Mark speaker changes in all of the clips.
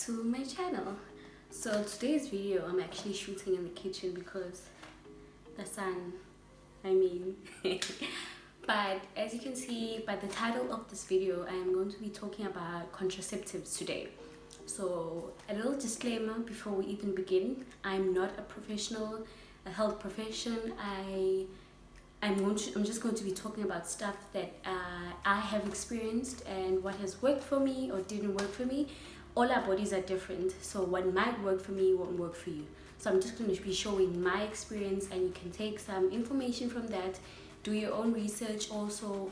Speaker 1: to my channel. So today's video I'm actually shooting in the kitchen because the sun, but as you can see by the title of this video, I am going to be talking about contraceptives today. So a little disclaimer before we even begin: I'm not a professional, a health profession. I'm just going to be talking about stuff that I have experienced and what has worked for me or didn't work for me. All our bodies are different, so what might work for me won't work for you. So I'm just going to be showing my experience, and you can take some information from that, do your own research, also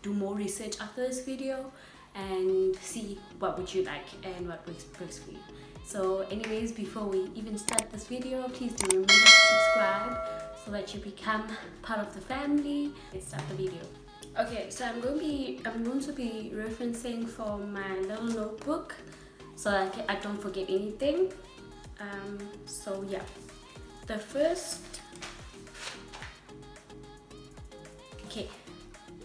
Speaker 1: do more research after this video and see what would you like and what works for you. So anyways, before we even start this video, please do remember to subscribe so that you become part of the family. Let's start the video. Okay, so I'm going to be referencing from my little notebook so that I don't forget anything. So yeah, the first. Okay,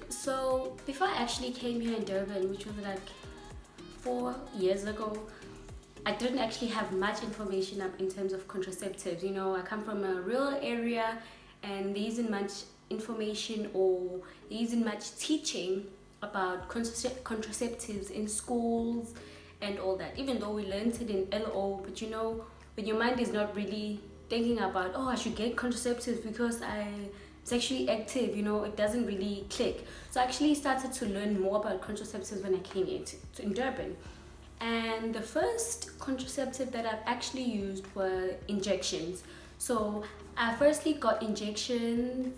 Speaker 1: so before I actually came here in Durban, which was like 4 years ago, I didn't actually have much information up in terms of contraceptives. You know, I come from a rural area and there isn't much information or there isn't much teaching about contraceptives in schools and all that, even though we learned it in LO. But you know, when your mind is not really thinking about, oh, I should get contraceptives because I'm sexually active, you know, it doesn't really click. So I actually started to learn more about contraceptives when I came here in Durban. And the first contraceptive that I've actually used were injections. So I firstly got injections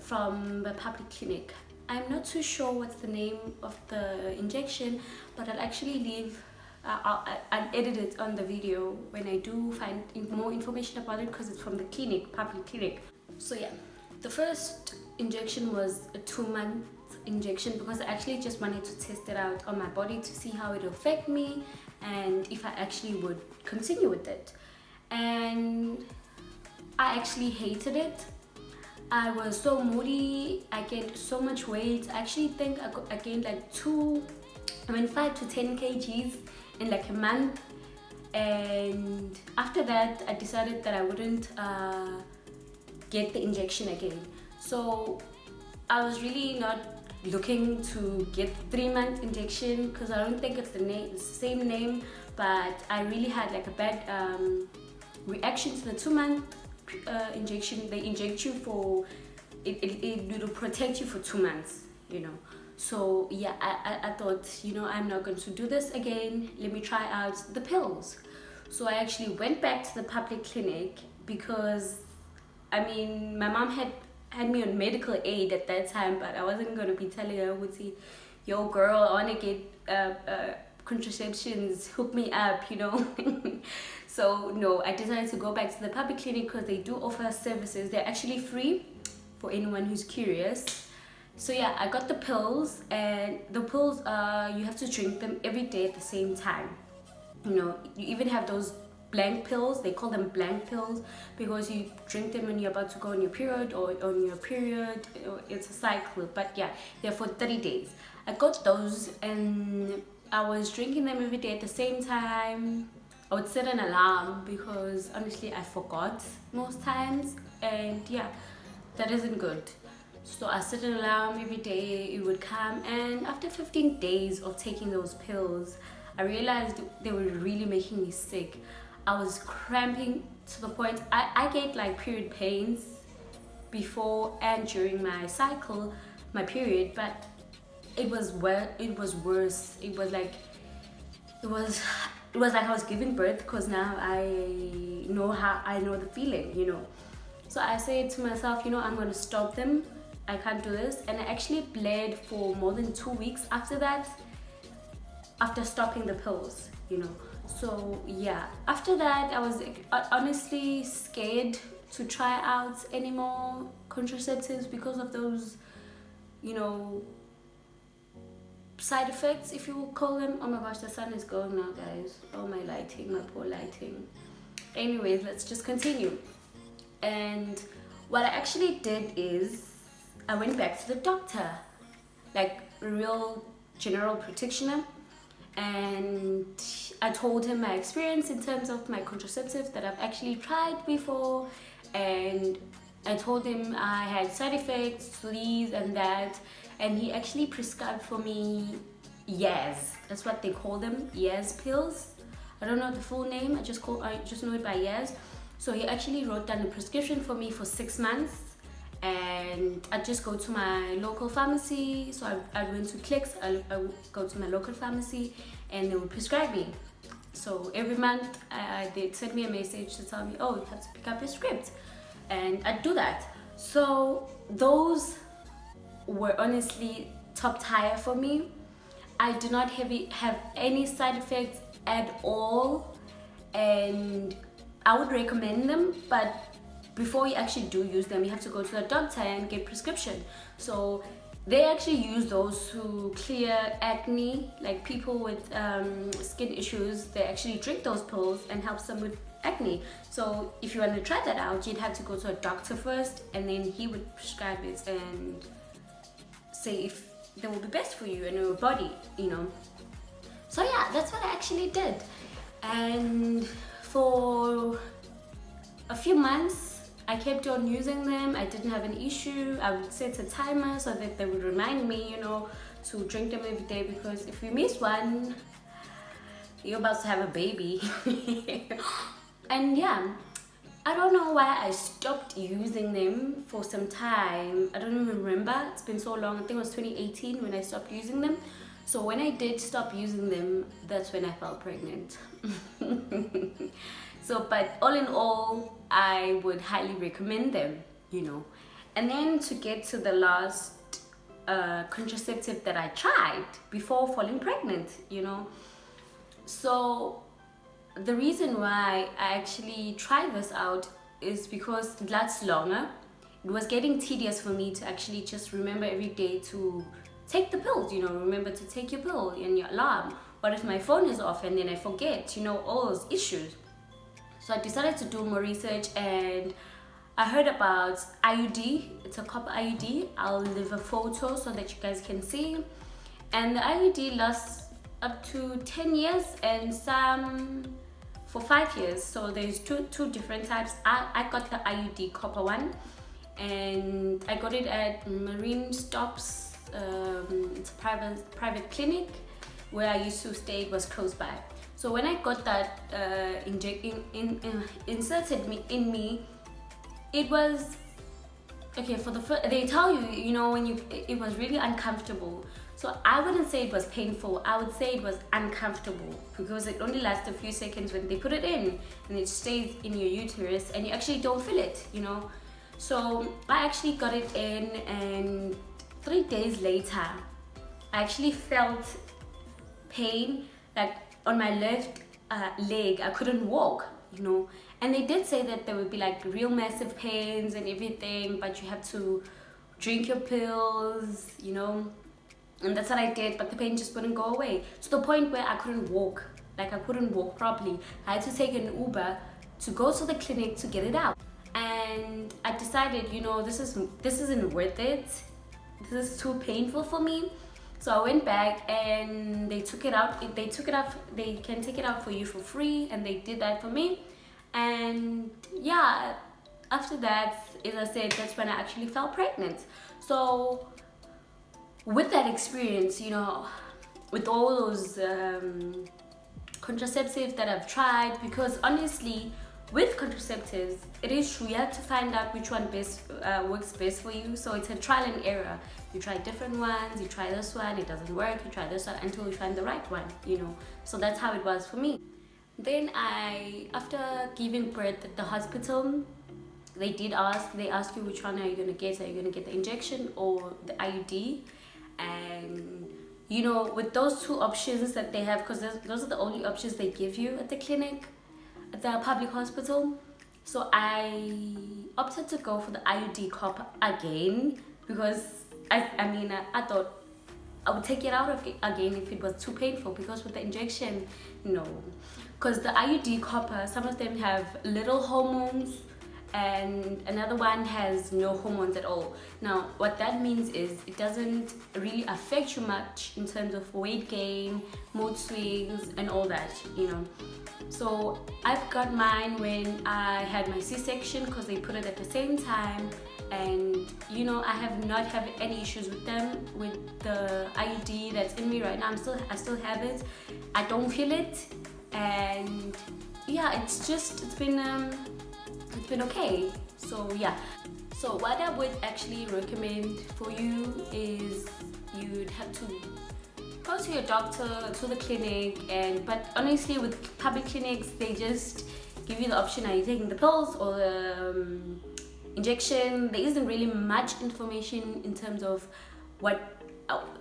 Speaker 1: from the public clinic. I'm not too sure what's the name of the injection, but I'll actually leave I'll edit it on the video when I do find more information about it, because it's from the public clinic. So yeah, the first injection was a 2-month injection because I actually just wanted to test it out on my body to see how it would affect me and if I actually would continue with it. And I actually hated it. I was so moody, I gained so much weight. I actually think I gained like 5 to 10 kgs in like a month. And after that I decided that I wouldn't get the injection again. So I was really not looking to get 3-month injection because I don't think it's the same name, but I really had like a bad reaction to the 2-month injection. They inject you for it will protect you for 2 months, you know. So yeah, I thought, you know, I'm not going to do this again, let me try out the pills. So I actually went back to the public clinic because my mom had me on medical aid at that time, but I wasn't going to be telling her, yo girl, I want to get contraceptions, hook me up, you know. So no, I decided to go back to the public clinic because they do offer services. They're actually free for anyone who's curious. So yeah, I got the pills, and the pills you have to drink them every day at the same time. You know, you even have those blank pills. They call them blank pills because you drink them when you're about to go on your period or on your period. It's a cycle, but yeah, they're for 30 days. I got those and I was drinking them every day at the same time. I would set an alarm because honestly I forgot most times, and yeah, that isn't good. So I set an alarm every day, it would come, and after 15 days of taking those pills, I realized they were really making me sick. I was cramping to the point I get like period pains before and during my cycle, my period, but it was worse. It was like I was giving birth, because now I know the feeling, you know. So I said to myself, you know, I'm going to stop them. I can't do this. And I actually bled for more than 2 weeks after that, after stopping the pills, you know. So yeah, after that I was honestly scared to try out any more contraceptives because of those, you know, side effects, if you will call them. Oh my gosh, the sun is going now, guys. Oh, my lighting, my poor lighting. Anyways, let's just continue. And what I actually did is I went back to the doctor, like a real general practitioner, and I told him my experience in terms of my contraceptives that I've actually tried before, and I told him I had side effects, these and that, and he actually prescribed for me Yaz. That's what they call them, Yaz pills. I don't know the full name, I just know it by Yaz. So he actually wrote down a prescription for me for 6 months, and I just go to my local pharmacy. So I went to Clicks, I go to my local pharmacy, and they would prescribe me. So every month they'd send me a message to tell me, oh, you have to pick up your script, and I'd do that. So those were honestly top tier for me. I do not have any side effects at all, and I would recommend them, but before you actually do use them, you have to go to the doctor and get prescription. So they actually use those to clear acne, like people with skin issues. They actually drink those pills and helps them with acne. So if you want to try that out, you'd have to go to a doctor first, and then he would prescribe it and say if they will be best for you and your body, you know. So yeah, that's what I actually did, and for a few months I kept on using them. I didn't have an issue. I would set a timer so that they would remind me, you know, to drink them every day, because if you miss one, you're about to have a baby. And yeah, I don't know why I stopped using them for some time. I don't even remember, it's been so long. I think it was 2018 when I stopped using them. So when I did stop using them, that's when I fell pregnant. So, but all in all, I would highly recommend them, you know. And then to get to the last contraceptive that I tried before falling pregnant, you know. So the reason why I actually tried this out is because it lasts longer. It was getting tedious for me to actually just remember every day to take the pills, you know, remember to take your pill and your alarm. What if my phone is off and then I forget, you know, all those issues. So I decided to do more research, and I heard about IUD. It's a copper IUD. I'll leave a photo so that you guys can see. And the IUD lasts up to 10 years and some for 5 years. So there's two different types. I got the IUD copper one, and I got it at Marine Stops. It's a private clinic where I used to stay. It was close by. So when I got that inserted in me, it was okay. For the first, they tell you, you know, it was really uncomfortable. So I wouldn't say it was painful. I would say it was uncomfortable, because it only lasts a few seconds when they put it in, and it stays in your uterus, and you actually don't feel it, you know. So I actually got it in, and 3 days later, I actually felt pain, like on my left leg. I couldn't walk, you know. And they did say that there would be like real massive pains and everything, but you have to drink your pills, you know. And that's what I did, but the pain just wouldn't go away, to the point where I couldn't walk. Like, I couldn't walk properly. I had to take an Uber to go to the clinic to get it out. And I decided, you know, this isn't worth it. This is too painful for me. So I went back, and they took it out. They can take it out for you for free, and they did that for me. And yeah, after that, as I said, that's when I actually fell pregnant. So with that experience, you know, with all those contraceptives that I've tried, because honestly, with contraceptives, it is true, you have to find out which one works best for you. So it's a trial and error. You try different ones, you try this one, it doesn't work, you try this one until you find the right one, you know. So that's how it was for me. Then after giving birth at the hospital, they ask you which one are you going to get. Are you going to get the injection or the IUD? And you know, with those two options that they have, because those are the only options they give you at the clinic, at the public hospital. So I opted to go for the IUD copper again, because I thought I would take it out again if it was too painful, because with the injection, no. Because the IUD copper, some of them have little hormones, and another one has no hormones at all. Now what that means is it doesn't really affect you much in terms of weight gain, mood swings and all that, you know. So I've got mine when I had my C-section because they put it at the same time, and you know, I have not had any issues with them. With the IUD that's in me right now, I still have it. I don't feel it, and yeah, it's been okay. So yeah, so what I would actually recommend for you is you'd have to go to your doctor, to the clinic, but honestly with public clinics they just give you the option, are you taking the pills or the injection? There isn't really much information in terms of what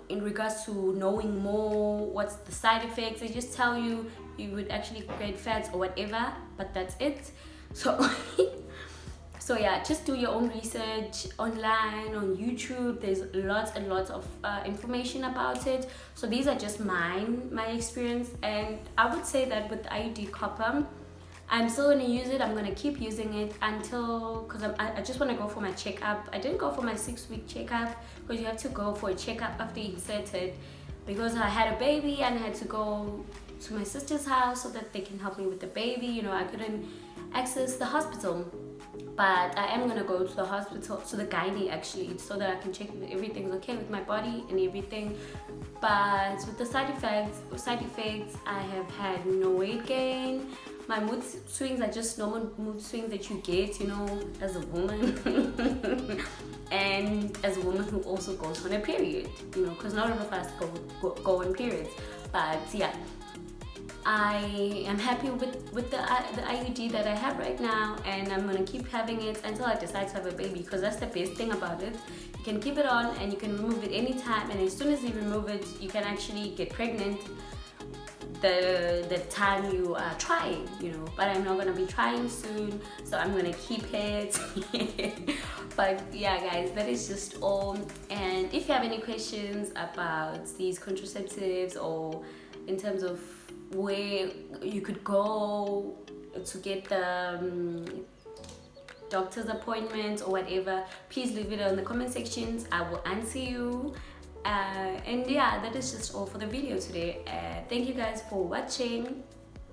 Speaker 1: in regards to knowing more what's the side effects. They just tell you you would actually gain fats or whatever, but that's it. So so yeah, just do your own research online on YouTube. There's lots and lots of information about it. So these are just my experience, and I would say that with IUD copper, I'm still going to use it. I'm going to keep using it until, because I just want to go for my checkup. I didn't go for my 6-week checkup because you have to go for a checkup after you inserted, because I had a baby and I had to go to my sister's house so that they can help me with the baby. You know, I couldn't access the hospital, but I am going to go to the hospital, to the gynae actually, so that I can check if everything's okay with my body and everything. But with the side effects, I have had no weight gain. My mood swings are just normal mood swings that you get, you know, as a woman and as a woman who also goes on a period, you know, because not all of us go on periods. But yeah, I am happy with the IUD that I have right now, and I'm gonna keep having it until I decide to have a baby, because that's the best thing about it. You can keep it on and you can remove it anytime, and as soon as you remove it, you can actually get pregnant the time you are trying, you know. But I'm not gonna be trying soon, so I'm gonna keep it. But yeah guys, that is just all. And if you have any questions about these contraceptives, or in terms of where you could go to get the doctor's appointment or whatever, please leave it in the comment sections. I will answer you. And yeah, that is just all for the video today. Thank you guys for watching,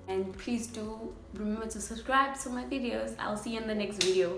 Speaker 1: and please do remember to subscribe to my videos. I'll see you in the next video.